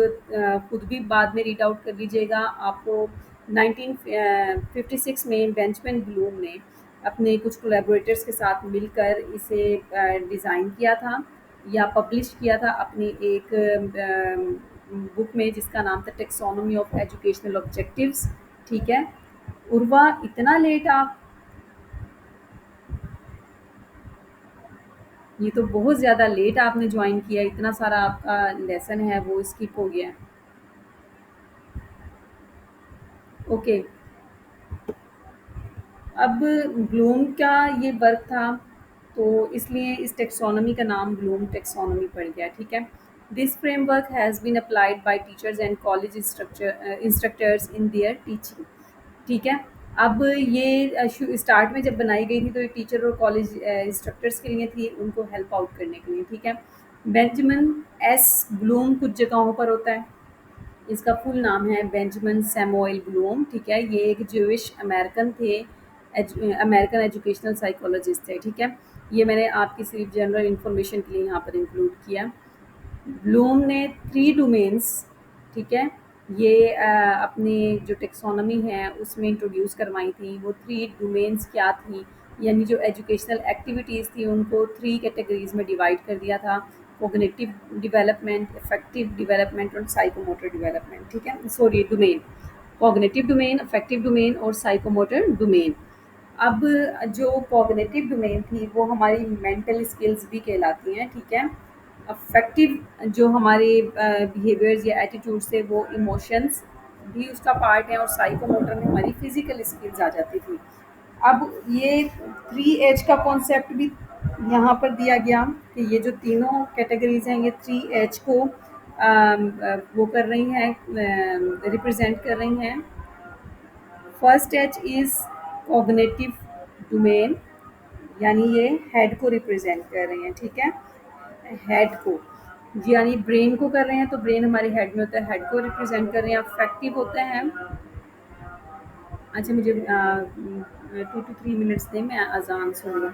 खुद भी बाद में रीड आउट कर लीजिएगा। आपको 1956 में बेंजामिन ब्लूम ने अपने कुछ कोलैबोरेटर्स के साथ मिलकर इसे डिज़ाइन किया था या पब्लिश किया था अपनी एक बुक में जिसका नाम था टेक्सोनॉमी ऑफ एजुकेशनल ऑब्जेक्टिव्स, ठीक है? उर्वा, इतना लेट आप, ये तो बहुत ज़्यादा लेट आपने ज्वाइन किया, इतना सारा आपका लेसन है वो स्किप हो गया। ओके, अब ब्लूम का ये वर्क था तो इसलिए इस टेक्सोनॉमी का नाम ब्लूम टेक्सोनॉमी पड़ गया, ठीक है? This framework has been applied by teachers and college instructors in their teaching, ठीक है? अब ये स्टार्ट में जब बनाई गई थी तो ये टीचर और कॉलेज इंस्ट्रक्टर्स के लिए थी, उनको हेल्प आउट करने के लिए, ठीक है? बेंजामिन एस ब्लूम कुछ जगहों पर होता है, इसका फुल नाम है बेंजामिन सैमुअल ब्लूम, ठीक है? ये एक ज्यूइश अमेरिकन थे, अमेरिकन एजुकेशनल साइकोलॉजिस्ट थे, ठीक है? ये मैंने आपकी सिर्फ जनरल इन्फॉर्मेशन के लिए यहाँ पर इंक्लूड किया। ब्लूम ने 3 डोमेन्स, ठीक है? ये अपनी जो टेक्सोनॉमी है उसमें इंट्रोड्यूस करवाई थी। वो 3 डोमेन्स क्या थी? यानी जो एजुकेशनल एक्टिविटीज़ थी उनको 3 कैटेगरीज़ में डिवाइड कर दिया था। कॉग्निटिव डेवलपमेंट, अफेक्टिव डेवलपमेंट और साइकोमोटर डेवलपमेंट, ठीक है? Sorry, domain. Cognitive domain, affective domain और साइकोमोटर डोमेन। अब जो कॉग्निटिव डोमेन थी वो हमारी मेंटल स्किल्स भी कहलाती हैं, ठीक है। अफेक्टिव जो हमारे बिहेवियर्स या एटीट्यूड्स थे वो इमोशंस भी उसका पार्ट है, और साइकोमोटर में हमारी फिजिकल स्किल्स आ जाती थी। अब ये 3H का कॉन्सेप्ट भी यहाँ पर दिया गया कि ये जो तीनों कैटेगरीज हैं ये 3H को वो कर रही हैं, रिप्रेजेंट कर रही हैं। First H is cognitive domain, यानी ये हेड को रिप्रेजेंट कर रहे हैं, ठीक है। हेड को यानी ब्रेन को कर रहे हैं, तो ब्रेन हमारे हेड में होता है, हेड को रिप्रेजेंट कर रहे हैं। अफेक्टिव होते हैं। अच्छा, मुझे 2 to 3 मिनट्स दें, मैं अजान सुन लूँ।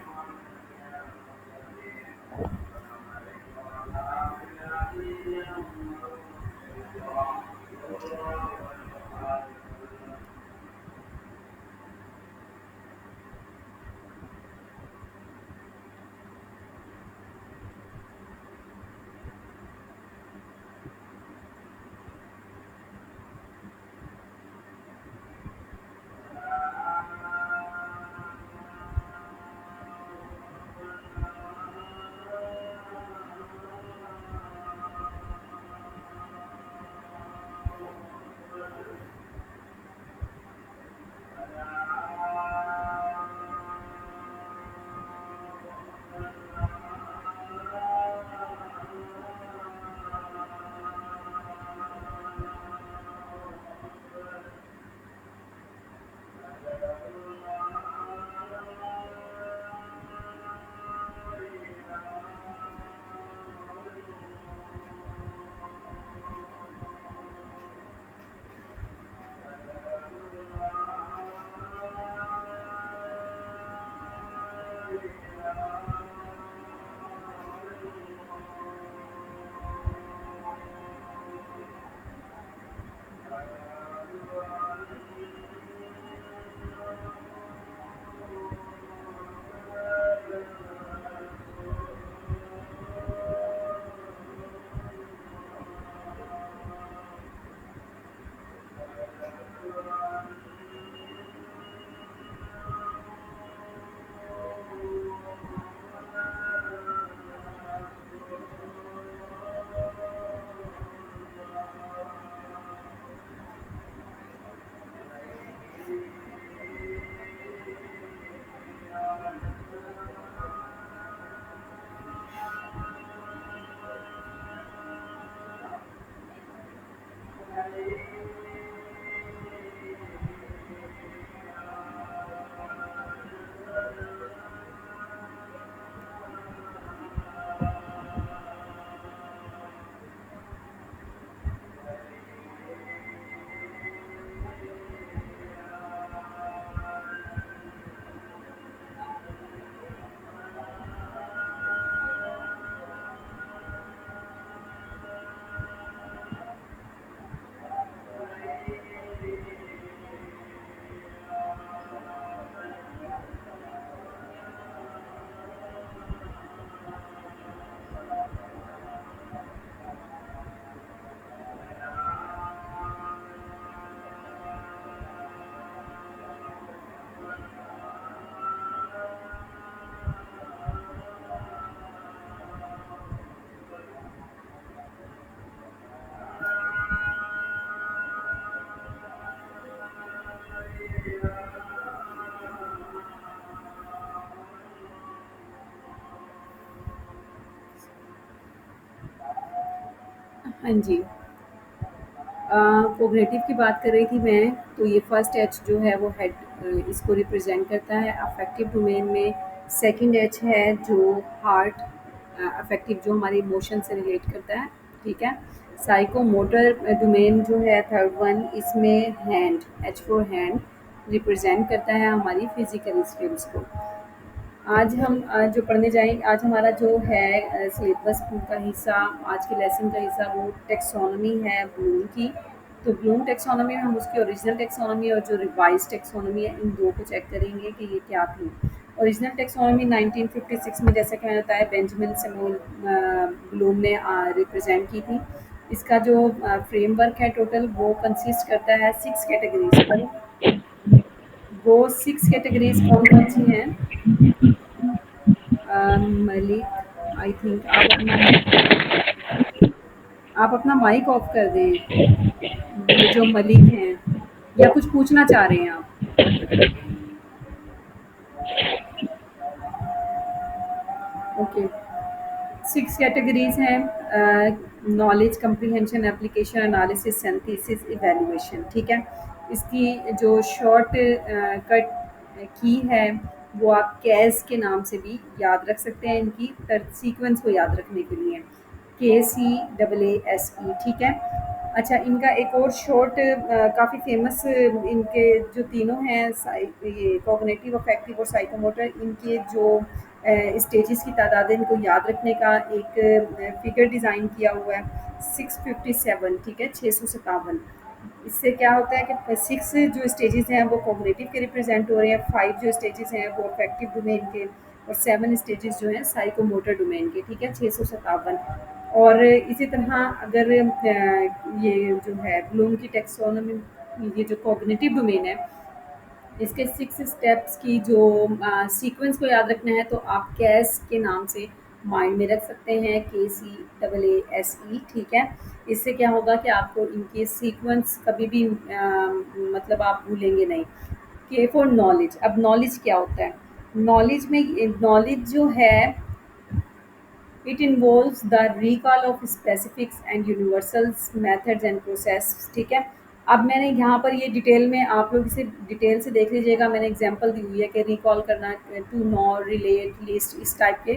हाँ जी। कोऑपरेटिव की बात कर रही थी मैं, तो ये फर्स्ट एच जो है वो हेड इसको रिप्रेजेंट करता है अफेक्टिव डोमेन में। सेकंड एच है जो हार्ट, अफेक्टिव जो हमारे इमोशन से रिलेट करता है, ठीक है। साइकोमोटर डोमेन जो है थर्ड वन, इसमें hand, H for hand, represent करता है हमारी फिजिकल स्किल्स को। आज हम जो पढ़ने जाएँ, आज हमारा जो है सिलेबस का हिस्सा, आज के लेसन का हिस्सा वो टैक्सोनॉमी है ब्लूम की। तो ब्लूम टैक्सोनॉमी में हम उसकी ओरिजिनल टैक्सोनॉमी और जो रिवाइज़्ड टैक्सोनॉमी है, इन 2 को चेक करेंगे कि ये क्या थी। ओरिजिनल टैक्सोनॉमी 1956 में, जैसा कि मैंने बताया, बेंजामिन सैमुअल ब्लूम ने रिप्रेजेंट की थी। इसका जो फ्रेमवर्क है टोटल, वो कंसिस्ट करता है 6 कैटेगरीज़ पर। वो 6 कैटेगरीज़ कौन-कौन सी हैं? मलिक, आई थिंक आप अपना माइक ऑफ कर दें, ये जो मलिक हैं, या कुछ पूछना चाह रहे हैं आप? ओके। 6 कैटेगरीज़ हैं, knowledge, comprehension, application, analysis, synthesis, evaluation, ठीक है? इसकी जो शॉर्ट कट की है, वो आप कैज़ के नाम से भी याद रख सकते हैं इनकी सीक्वेंस को याद रखने के लिए, KCAASE, ठीक है? अच्छा, इनका एक और शॉर्ट काफ़ी फेमस इनके जो तीनों हैं, ये कॉग्निटिव, अफेक्टिव और साइकोमोटर, इनके जो स्टेजेस की तादाद है, इनको याद रखने का एक फिगर डिज़ाइन किया हुआ है, 657, ठीक है, 657। इससे क्या होता है कि 6 जो स्टेजेस हैं वो कॉग्निटिव के रिप्रेजेंट हो रहे हैं, 5 जो स्टेजेस हैं वो अफेक्टिव डोमेन के, और 7 स्टेजेस जो हैं साइकोमोटर डोमेन के, ठीक है, 657। और इसी तरह अगर ये जो है ब्लूम की टेक्सोनोमी, ये जो कॉग्निटिव डोमेन है, इसके 6 स्टेप्स की जो सीक्वेंस को याद रखना है, तो आप कैस के नाम से माइंड में रख सकते हैं, KCAASE, ठीक है? इससे क्या होगा कि आपको इनकी सीक्वेंस कभी भी मतलब आप भूलेंगे नहीं। के फॉर नॉलेज। अब नॉलेज क्या होता है? नॉलेज जो है, it involves the recall of specifics and universals, methods and process, ठीक है? अब मैंने यहाँ पर ये डिटेल में, आप लोग इसे डिटेल से देख लीजिएगा, मैंने एग्जांपल दी हुई है कि रिकॉल करना, टू नो, रिलेट, लिस्ट, इस टाइप के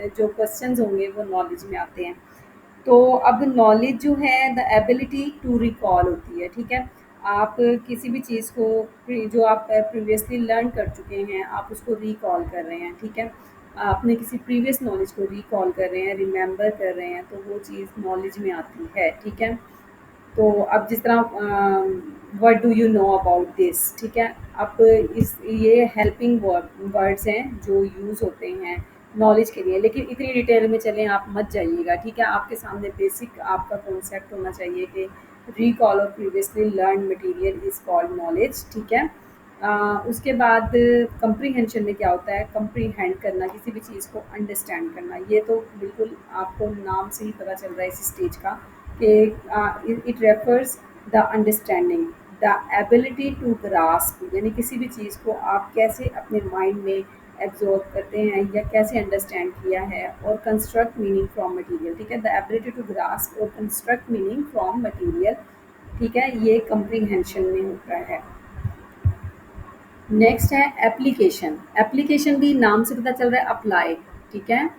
जो क्वेश्चंस होंगे वो नॉलेज में आते हैं। तो अब नॉलेज जो है द एबिलिटी टू रिकॉल होती है, ठीक है? आप किसी भी चीज़ को जो आप प्रीवियसली लर्न कर चुके हैं, आप उसको रिकॉल कर रहे हैं, ठीक है? आपने किसी प्रीवियस नॉलेज को रिकॉल कर रहे हैं, रिमेंबर कर रहे हैं, तो वो चीज़ नॉलेज में आती है, ठीक है? तो अब जिस तरह what do you know about this, ठीक है? अब इस ये हेल्पिंग वर्ड्स हैं जो यूज़ होते हैं नॉलेज के लिए, लेकिन इतनी डिटेल में चलें आप मत जाइएगा, ठीक है? आपके सामने बेसिक आपका कॉन्सेप्ट होना चाहिए कि recall of previously learn material is called knowledge, ठीक है? उसके बाद कंप्रीहेंशन में क्या होता है? कंप्रीहेंड करना, किसी भी चीज़ को अंडरस्टैंड करना। ये तो बिल्कुल आपको नाम से ही पता चल रहा है इस स्टेज का कि it refers the understanding, the ability to grasp, यानी किसी भी चीज़ को आप कैसे अपने माइंड में एब्जॉर्ब करते हैं या कैसे अंडरस्टैंड किया है, और कंस्ट्रक्ट मीनिंग फ्रॉम मटेरियल, ठीक है? द एबिलिटी टू ग्रास्प और कंस्ट्रक्ट मीनिंग फ्रॉम मटेरियल, ठीक है? ये कंप्रीहेंशन में होता है। नेक्स्ट है एप्लीकेशन। एप्लीकेशन भी नाम से पता चल रहा है, अप्लाई, ठीक है?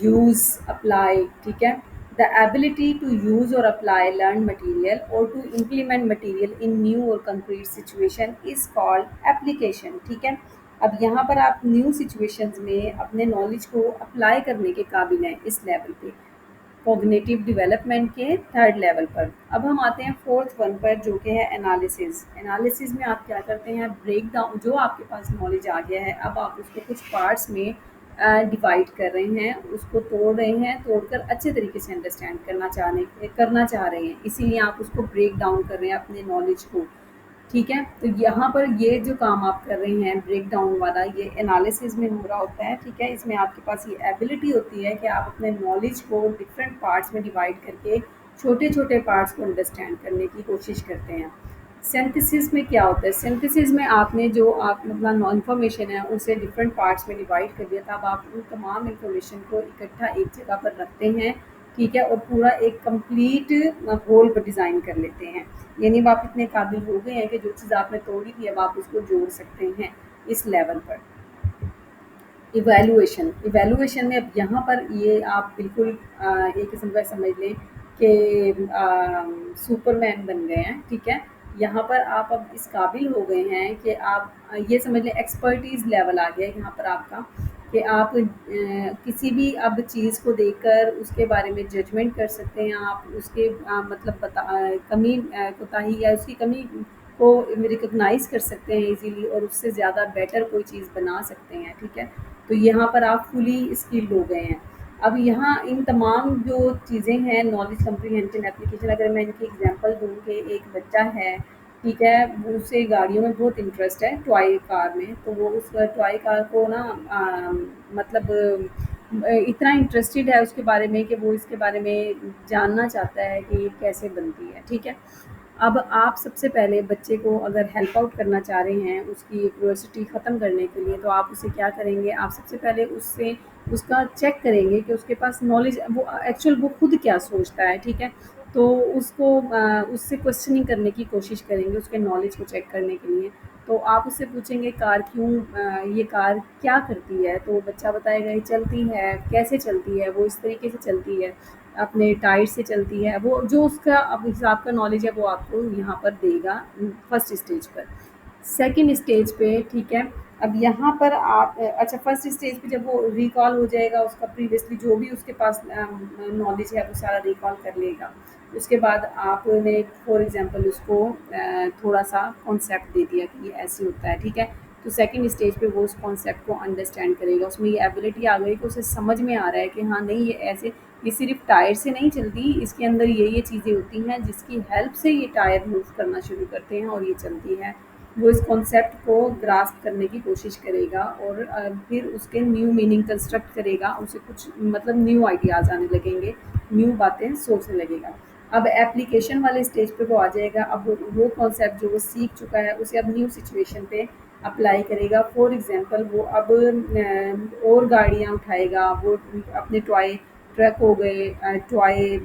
यूज़, अप्लाई, ठीक है? द एबिलिटी टू यूज़ और अप्लाई लर्न मटेरियल और to implement material in new और concrete situation is called application, ठीक है? अब यहाँ पर आप न्यू सिचुएशंस में अपने नॉलेज को अप्लाई करने के काबिल हैं इस लेवल पे, कॉग्निटिव डेवलपमेंट के 3rd लेवल पर। अब हम आते हैं 4th वन पर, जो कि है एनालिसिस। एनालिसिस में आप क्या करते हैं? ब्रेक डाउन, जो आपके पास नॉलेज आ गया है, अब आप उसको कुछ पार्ट्स में डिवाइड कर रहे हैं, उसको तोड़ रहे हैं, तोड़कर अच्छे तरीके से अंडरस्टैंड करना चाह रहे हैं, इसीलिए आप उसको ब्रेक डाउन कर रहे हैं अपने नॉलेज को, ठीक है? तो यहाँ पर ये जो काम आप कर रहे हैं ब्रेक डाउन वाला, ये एनालिसिस में हो रहा होता है, ठीक है? इसमें आपके पास ये एबिलिटी होती है कि आप अपने नॉलेज को डिफरेंट पार्ट्स में डिवाइड करके छोटे-छोटे पार्ट्स को अंडरस्टैंड करने की कोशिश करते हैं। सिंथेसिस में क्या होता है? सिंथेसिस में आपने जो आप अपना इन्फॉर्मेशन है उसे डिफरेंट पार्ट्स में डिवाइड कर दिया था, अब आप उन तमाम इन्फॉर्मेशन को इकट्ठा एक जगह पर रखते हैं, ठीक है? और पूरा एक कंप्लीट होल पर डिज़ाइन कर लेते हैं, यानी अब आप इतने काबिल हो गए हैं कि जो चीज़ आपने तोड़ी थी अब आप उसको जोड़ सकते हैं इस लेवल पर। इवैल्यूएशन में अब यहाँ पर ये आप बिल्कुल एक किस्म का समझ लें कि सुपरमैन बन गए हैं, ठीक है? यहाँ पर आप अब इस काबिल हो गए हैं कि आप ये समझ लें एक्सपर्टीज़ लेवल आ गया है यहाँ पर आपका, कि आप किसी भी अब चीज़ को देखकर उसके बारे में जजमेंट कर सकते हैं, आप उसके मतलब कमी कोताही या उसकी कमी को रिकॉग्नाइज़ कर सकते हैं इजीली, और उससे ज़्यादा बेटर कोई चीज़ बना सकते हैं, ठीक है? तो यहाँ पर आप फुली स्किल्ड हो गए हैं। अब यहाँ इन तमाम जो चीज़ें हैं, नॉलेज, कंप्रीहेंशन, एप्लीकेशन, अगर मैं इनकी एग्जांपल दूँ कि एक बच्चा है ठीक है, वो उसे गाड़ियों में बहुत इंटरेस्ट है, टॉय कार में, तो वो उस टॉय कार को ना मतलब इतना इंटरेस्टेड है उसके बारे में कि वो इसके बारे में जानना चाहता है कि ये कैसे बनती है, ठीक है। अब आप सबसे पहले बच्चे को अगर हेल्प आउट करना चाह रहे हैं उसकी क्यूरियोसिटी ख़त्म करने के लिए, तो आप उसे क्या करेंगे, आप सबसे पहले उससे उसका चेक करेंगे कि उसके पास नॉलेज वो एक्चुअल वो खुद क्या सोचता है, ठीक है। तो उसको उससे क्वेश्चनिंग करने की कोशिश करेंगे उसके नॉलेज को चेक करने के लिए। तो आप उससे पूछेंगे कार क्यों ये कार क्या करती है? तो वो बच्चा बताएगा ये चलती है, कैसे चलती है? वो इस तरीके से चलती है, अपने टायर से चलती है। वो जो उसका अब हिसाब का नॉलेज है वो आपको यहाँ पर देगा फर्स्ट स्टेज पर। सेकंड स्टेज पे ठीक है, अब यहाँ पर आप अच्छा फर्स्ट स्टेज पे जब वो रिकॉल हो जाएगा उसका प्रीवियसली जो भी उसके पास नॉलेज है वो सारा रिकॉल कर लेगा। उसके बाद आपने फॉर एग्जांपल उसको थोड़ा सा कॉन्सेप्ट दे दिया कि ये ऐसे होता है, ठीक है। तो सेकंड स्टेज पे वो उस कॉन्सेप्ट को अंडरस्टैंड करेगा, उसमें ये एबिलिटी आ गई कि उसे समझ में आ रहा है कि हाँ नहीं ये ऐसे, ये सिर्फ टायर से नहीं चलती, इसके अंदर ये चीज़ें होती हैं जिसकी हेल्प से ये टायर मूव करना शुरू करते हैं और ये चलती है। वो इस कॉन्सेप्ट को ग्रास्प करने की कोशिश करेगा और फिर उसके न्यू मीनिंग कंस्ट्रक्ट करेगा, उसे कुछ मतलब न्यू आइडियाज़ आने लगेंगे, न्यू बातें सोचने लगेगा। अब एप्लीकेशन वाले स्टेज पे वो आ जाएगा, अब वो कॉन्सेप्ट जो वो सीख चुका है उसे अब न्यू सिचुएशन पे अप्लाई करेगा। फॉर एग्जांपल वो अब और गाड़ियाँ उठाएगा, वो अपने टॉय ट्रक हो गए, टॉय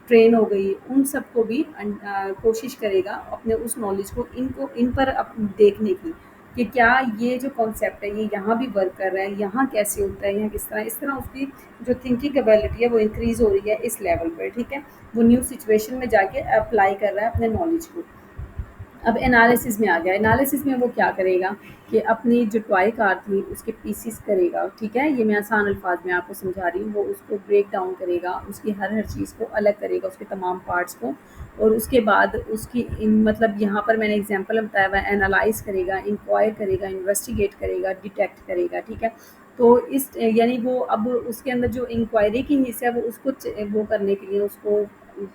ट्रेन हो गई, उन सबको भी कोशिश करेगा अपने उस नॉलेज को इनको इन पर देखने की कि क्या ये जो कॉन्सेप्ट है ये यहाँ भी वर्क कर रहा है, यहाँ कैसे होता है, यहाँ किस तरह, इस तरह उसकी जो थिंकिंग एबिलिटी है वो इंक्रीज़ हो रही है इस लेवल पर, ठीक है। वो न्यू सिचुएशन में जाके अप्लाई कर रहा है अपने नॉलेज को। अब एनालिसिस में आ गया, एनालिसिस में वो क्या करेगा कि अपनी जो टॉय कार थी उसके पीसीस करेगा, ठीक है। ये मैं आसान अल्फाज में आपको समझा रही हूँ, वो उसको ब्रेक डाउन करेगा, उसकी हर चीज़ को अलग करेगा, उसके तमाम पार्ट्स को, और उसके बाद उसकी मतलब यहाँ पर मैंने एग्जांपल बताया हुआ है, एनालाइज करेगा, इंक्वायर करेगा, इन्वेस्टिगेट करेगा, डिटेक्ट करेगा, ठीक है। तो इस यानी वो अब उसके अंदर जो इंक्वायरी की हिस्सा है वो उसको वो करने के लिए उसको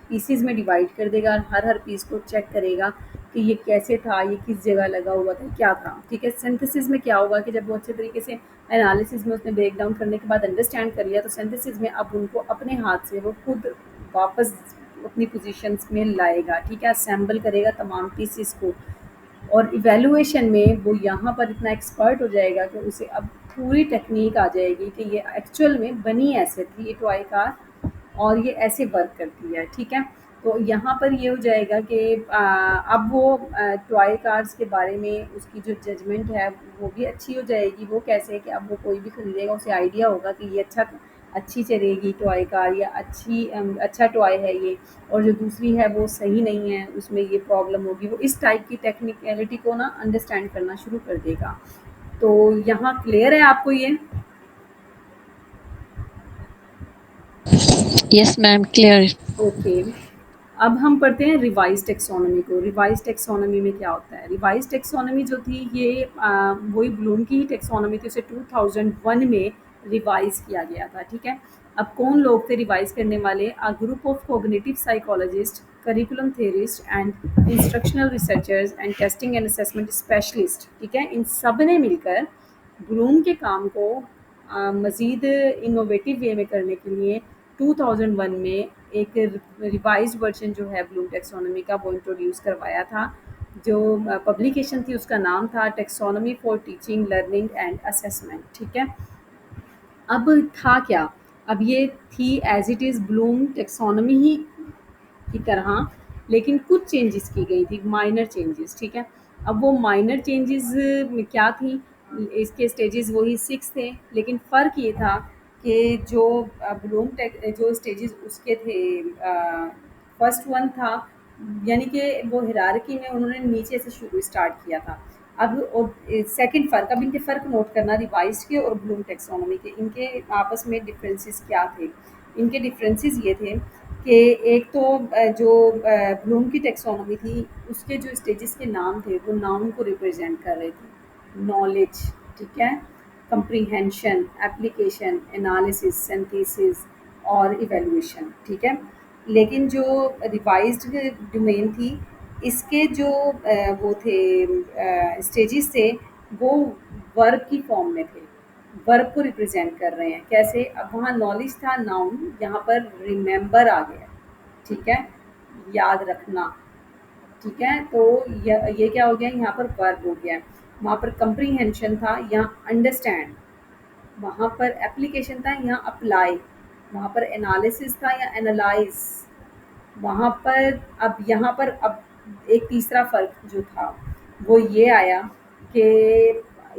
पीसीज में डिवाइड कर देगा, हर पीस को चेक करेगा कि ये कैसे था, ये किस जगह लगा हुआ था, क्या था, ठीक है। सिंथेसिस में क्या होगा कि जब वो अच्छे तरीके से एनालिसिस में उसने ब्रेक डाउन करने के बाद अंडरस्टैंड कर लिया, तो सिंथेसिस में अब उनको अपने हाथ से वो खुद वापस अपनी पोजीशंस में लाएगा, ठीक है, असेंबल करेगा तमाम पीसेस को। और इवैल्यूएशन में वो यहाँ पर इतना एक्सपर्ट हो जाएगा कि उसे अब पूरी टेक्नीक आ जाएगी कि ये एक्चुअल में बनी ऐसे थी ये टॉय कार और ये ऐसे वर्क करती है, ठीक है। तो यहाँ पर ये हो जाएगा कि अब वो टॉय कार्स के बारे में उसकी जो जजमेंट है वो भी अच्छी हो जाएगी। वो कैसे कि अब वो कोई भी खरीदेगा उसे आइडिया होगा कि ये अच्छी चलेगी टॉय कार, या अच्छा टॉय है ये, और जो दूसरी है वो सही नहीं है, उसमें ये प्रॉब्लम होगी। वो इस टाइप की टेक्निकलिटी को ना अंडरस्टैंड करना शुरू कर देगा। तो यहाँ क्लियर है आपको ये? Yes, ma'am, clear. ओके। अब हम पढ़ते हैं रिवाइज़ टेक्सोनोमी को। रिवाइज़ टेक्सोनोमी में क्या होता है? रिवाइज़ टेक्सोनोमी जो थी ये वही ब्लूम की ही टेक्सोनोमी थी, उसे 2001 में रिवाइज़ किया गया था, ठीक है। अब कौन लोग थे रिवाइज़ करने वाले? A group of cognitive psychologist, curriculum theorist and instructional researchers and testing and assessment specialist, ठीक है। इन सब ने मिलकर ब्लूम के काम को मज़ीद इनोवेटिव वे में करने के लिए 2001 में एक रिवाइज्ड वर्जन जो है ब्लूम टेक्सोनोमी का वो इंट्रोड्यूस करवाया था। जो पब्लिकेशन थी उसका नाम था taxonomy for teaching learning and assessment, ठीक है। अब था क्या? अब ये थी as it is Bloom taxonomy ही की तरह, लेकिन कुछ चेंजेस की गई थी, माइनर चेंजेस, ठीक है। अब वो माइनर चेंजेस में क्या थी? इसके स्टेजेस वही 6 थे, लेकिन फ़र्क ये था कि जो ब्लूम टेक जो स्टेजेस उसके थे, फर्स्ट वन था यानी कि वो हायरार्की में उन्होंने नीचे से शुरू स्टार्ट किया था। अब और सेकंड फ़र्क, अब इनके फ़र्क नोट करना रिवाइज़्ड के और ब्लूम टेक्सोनोमी के, इनके आपस में डिफरेंसेस क्या थे? इनके डिफरेंसेस ये थे कि एक तो जो ब्लूम की टेक्सोनोमी थी उसके जो स्टेजेस के नाम थे वो नाउन को रिप्रेजेंट कर रहे थे। नॉलेज, ठीक है, कंप्रीहेंशन, एप्लीकेशन, एनालिसिस, सिंथेसिस और इवैल्यूएशन, ठीक है। लेकिन जो रिवाइज्ड डोमेन थी इसके जो वो थे स्टेजेस थे, वो वर्ब की फॉर्म में थे, वर्ब को रिप्रेजेंट कर रहे हैं। कैसे? अब वहाँ नॉलेज था नाउन, यहाँ पर रिमेंबर आ गया, ठीक है, याद रखना, ठीक है। तो ये क्या हो गया, यहाँ पर वर्ब हो गया। वहाँ पर कंप्रीहेंशन था, यहाँ अंडरस्टैंड। वहाँ पर एप्लीकेशन था, यहाँ अप्लाई। वहाँ पर एनालिसिस था, या एनालाइज। वहाँ पर अब यहाँ पर अब एक तीसरा फ़र्क जो था वो ये आया कि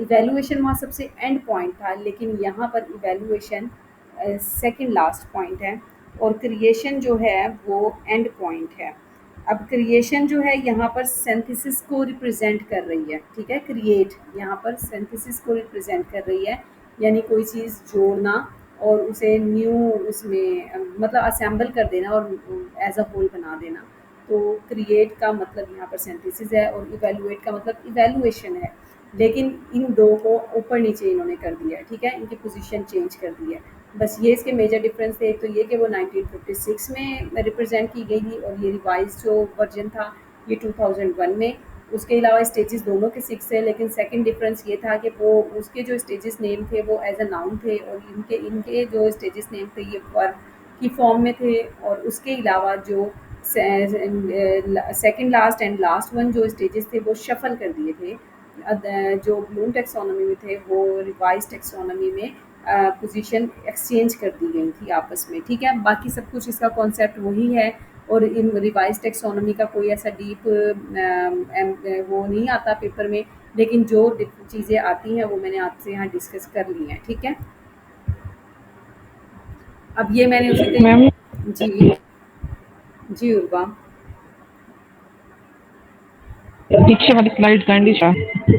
इवैल्यूएशन वहाँ सबसे एंड पॉइंट था, लेकिन यहाँ पर इवैल्यूएशन सेकंड लास्ट पॉइंट है, और क्रिएशन जो है वो एंड पॉइंट है। अब क्रिएशन जो है यहाँ पर सिंथेसिस को रिप्रेजेंट कर रही है, ठीक है। क्रिएट यहाँ पर सिंथेसिस को रिप्रेजेंट कर रही है, यानी कोई चीज़ जोड़ना और उसे न्यू उसमें मतलब असेंबल कर देना और एज अ होल बना देना। तो क्रिएट का मतलब यहाँ पर सिंथेसिस है, और इवैल्यूएट का मतलब इवैल्यूएशन है। लेकिन इन दो को ऊपर नीचे इन्होंने कर दिया है, ठीक है, इनकी पोजीशन चेंज कर दी है। बस ये इसके मेजर डिफरेंस थे। एक तो ये कि वो 1956 में रिप्रेजेंट की गई थी, और ये रिवाइज जो वर्जन था ये 2001 में। उसके अलावा स्टेजेस दोनों के 6 है, लेकिन सेकंड डिफरेंस ये था कि वो उसके जो स्टेजेस नेम थे वो एज अ नाउन थे, और इनके इनके जो स्टेजेस नेम थे ये वर्ब की फॉर्म में थे। और उसके अलावा जो second last and last one जो स्टेजेस थे वो शफल कर दिए थे। जो ब्लूम टेक्सोनॉमी में थे वो रिवाइज टेक्सोनॉमी में पोजीशन एक्सचेंज कर दी गई थी आपस में, ठीक है। बाकी सब कुछ इसका कॉन्सेप्ट वही है, और इन रिवाइज टेक्सोनॉमी का कोई ऐसा डीप वो नहीं आता पेपर में, लेकिन जो चीज़ें आती हैं वो मैंने आपसे यहाँ डिस्कस कर ली हैं, ठीक है। अब ये मैंने उसी मैम दिन जी जी उर्वा पीछे वाली स्लाइड काइंडली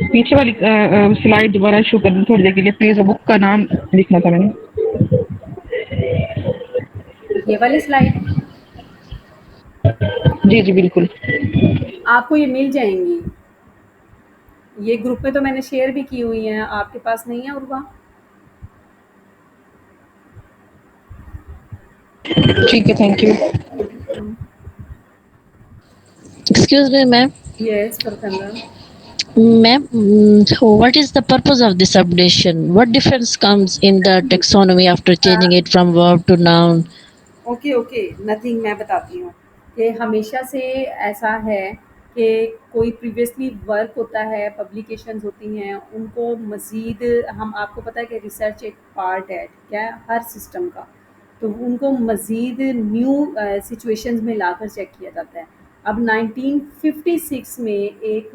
पीछे वाली स्लाइड दोबारा शो कर दें थोड़ी देर के लिए प्लीज। बुक का नाम लिखना था मैंने। ये वाली स्लाइड जी जी बिल्कुल। आपको ये मिल जाएंगी, ये ग्रुप में तो मैंने शेयर भी की हुई हैं, आपके पास नहीं है उर्वा? ठीक है, thank you. Excuse me, ma'am. Yes Farkhanda. Ma'am, what is the purpose of this updation? What difference comes in the taxonomy after changing it from verb to noun? Okay okay, nothing, मैं बताती हूँ कि हमेशा से ऐसा है कि कोई प्रीवियसली वर्क होता है, पब्लिकेशंस होती हैं, उनको मज़ीद हम आपको पता है कि रिसर्च एक पार्ट है, ठीक है, हर सिस्टम का। तो उनको मज़ीद न्यू सिचुएशंस में लाकर चेक किया जाता है। अब 1956 में एक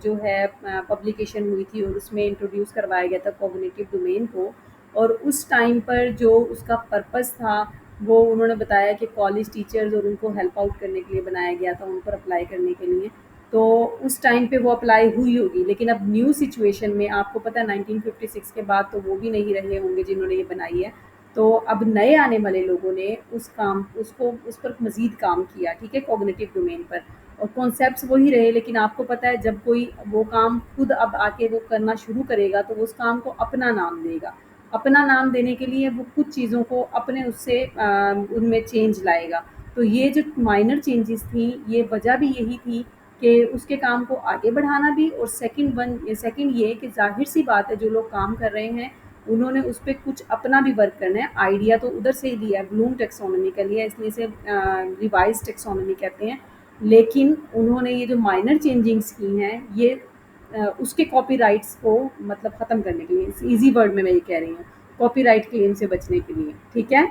जो है पब्लिकेशन हुई थी, और उसमें इंट्रोड्यूस करवाया गया था कॉग्निटिव डोमेन को। और उस टाइम पर जो उसका पर्पस था वो उन्होंने बताया कि कॉलेज टीचर्स और उनको हेल्प आउट करने के लिए बनाया गया था, उन पर अप्लाई करने के लिए। तो उस टाइम पे वो अप्लाई हुई होगी, लेकिन अब न्यू सिचुएशन में आपको पता है 1956 के बाद तो वो भी नहीं रहे होंगे जिन्होंने ये बनाई है। तो अब नए आने वाले लोगों ने उस पर मज़ीद काम किया, ठीक है, कॉग्निटिव डोमेन पर। और कॉन्सेप्ट्स वही रहे, लेकिन आपको पता है जब कोई वो काम खुद अब आके वो करना शुरू करेगा तो वो उस काम को अपना नाम देगा। अपना नाम देने के लिए वो कुछ चीज़ों को अपने उससे उनमें चेंज लाएगा। तो ये जो माइनर चेंजेस थी, ये वजह भी यही थी कि उसके काम को आगे बढ़ाना भी, और सेकंड ये कि ज़ाहिर सी बात है जो लोग काम कर रहे हैं उन्होंने उस पे कुछ अपना भी वर्क करना है। आइडिया तो उधर से ही दिया है, ब्लूम टेक्सोनॉमी का लिया है, इसलिए इसे रिवाइज टेक्सोनॉमी कहते हैं। लेकिन उन्होंने ये जो माइनर चेंजिंग्स की हैं ये उसके कॉपीराइट्स को मतलब ख़त्म करने के लिए, ईजी वर्ड में मैं ये कह रही हूँ, कॉपीराइट क्लेम से बचने के लिए, ठीक है।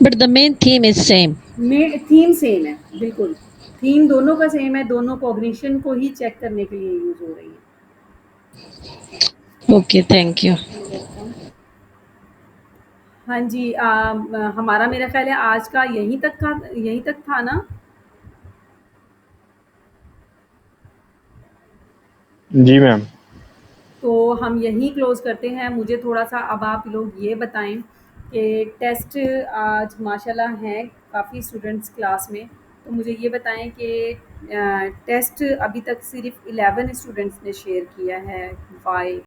But the main theme is same. Theme same है, बिल्कुल थीम दोनों का सेम है, दोनों कॉग्निशन को ही चेक करने के लिए यूज हो रही है। Okay, thank you. हाँ जी, हमारा मेरा ख्याल है आज का यहीं तक था ना। जी मैम। तो हम यहीं क्लोज़ करते हैं। मुझे थोड़ा-सा अब आप लोग ये बताएँ कि टेस्ट आज माशाल्लाह हैं काफ़ी स्टूडेंट्स क्लास में। तो मुझे ये बताएँ कि टेस्ट अभी तक सिर्फ़ 11 स्टूडेंट्स ने शेयर किया है, व्हाई?